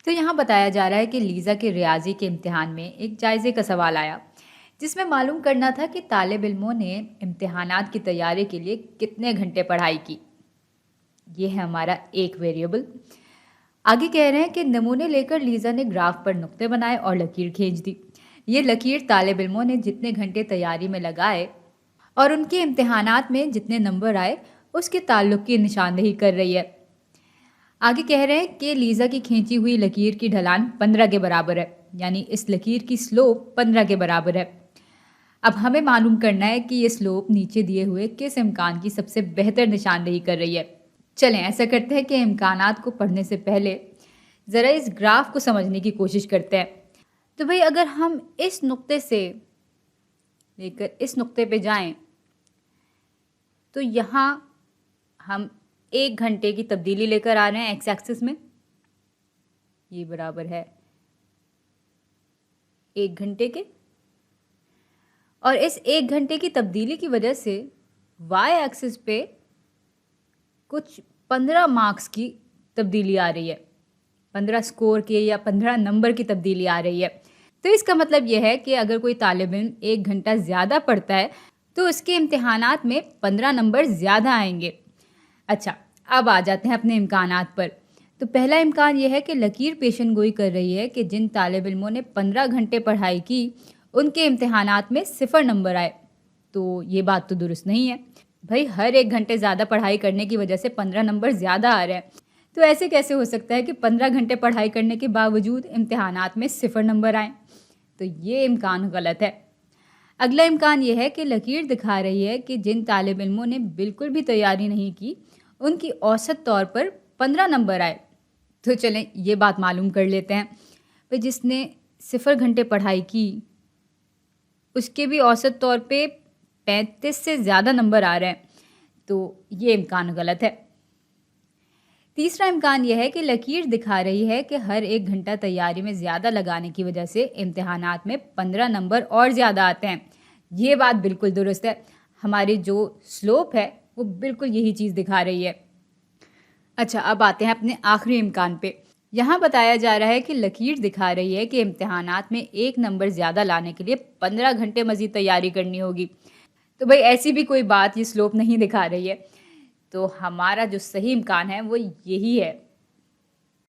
تو यहाँ बताया जा रहा है कि लीज़ा के रियाज़ी के इम्तिहान में एक जायज़े का सवाल आया, जिसमें मालूम करना था कि तालिब इल्मों ने इम्तिहानात की तैयारी के लिए कितने घंटे पढ़ाई की। ये है हमारा एक वेरिएबल। आगे कह रहे हैं कि नमूने लेकर लीज़ा ने ग्राफ पर नुक्ते बनाए और लकीर खींच दी। ये लकीर तालिब इल्मों ने जितने घंटे तैयारी में लगाए और उनके इम्तिहानात में जितने नंबर आए उसके ताल्लुक की निशानदेही कर रही है। आगे कह रहे हैं कि लीज़ा की खींची हुई लकीर की ढलान 15 के बराबर है, यानी इस लकीर की स्लोप 15 के बराबर है। अब हमें मालूम करना है कि ये स्लोप नीचे दिए हुए किस इम्कान की सबसे बेहतर निशानदेही कर रही है। चलें ऐसा करते हैं कि इम्कानात को पढ़ने से पहले ज़रा इस ग्राफ को समझने की कोशिश करते हैं। तो भाई अगर हम इस नुक्ते से लेकर इस नुक्ते पे जाएं तो यहाँ हम 1 घंटे की तब्दीली लेकर आ रहे हैं एक्स एक्सिस में। ये बराबर है 1 घंटे के, और इस 1 घंटे की तब्दीली की वजह से वाई एक्सिस पे कुछ 15 मार्क्स की तब्दीली आ रही है, 15 स्कोर के या 15 नंबर की तब्दीली आ रही है। तो इसका मतलब यह है कि अगर कोई तालिब इल्म 1 घंटा ज़्यादा पढ़ता है तो उसके इम्तिहानात में 15 नंबर ज़्यादा आएंगे। अच्छा, अब आ जाते हैं अपने इम्कानात पर। तो पहला इम्कान यह है कि लकीर पेशन गोई कर रही है कि जिन तालिब इल्मों ने 15 घंटे पढ़ाई की उनके इम्तिहानात में 0 नंबर आए। तो ये बात तो दुरुस्त नहीं है भाई, हर 1 घंटे ज़्यादा पढ़ाई करने की वजह से 15 नंबर ज़्यादा आ रहे हैं। तो ऐसे कैसे हो सकता है कि 15 घंटे पढ़ाई करने के बावजूद इम्तिहानात में 0 नंबर आएँ? तो ये इम्कान गलत है। अगला इम्कान यह है कि लकीर दिखा रही है कि जिन तालिब इल्मों ने बिल्कुल भी तैयारी नहीं की उनकी औसत तौर पर 15 नंबर आए। तो चलें ये बात मालूम कर लेते हैं। भाई जिसने 0 घंटे पढ़ाई की उसके भी औसत तौर पे 35 से ज़्यादा नंबर आ रहे हैं। तो ये इम्कान गलत है। तीसरा इम्कान यह है कि लकीर दिखा रही है कि हर 1 घंटा तैयारी में ज़्यादा लगाने की वजह से इम्तिहानात में 15 नंबर और ज़्यादा आते हैं। ये बात बिल्कुल दुरुस्त है। हमारी जो स्लोप है वो बिल्कुल यही चीज़ दिखा रही है। अच्छा, अब आते हैं अपने आखिरी इम्कान पे। यहाँ बताया जा रहा है कि लकीर दिखा रही है कि इम्तिहानात में 1 नंबर ज़्यादा लाने के लिए 15 घंटे मज़ीद तैयारी करनी होगी। तो भाई ऐसी भी कोई बात ये स्लोप नहीं दिखा रही है। तो हमारा जो सही इम्कान है वो यही है।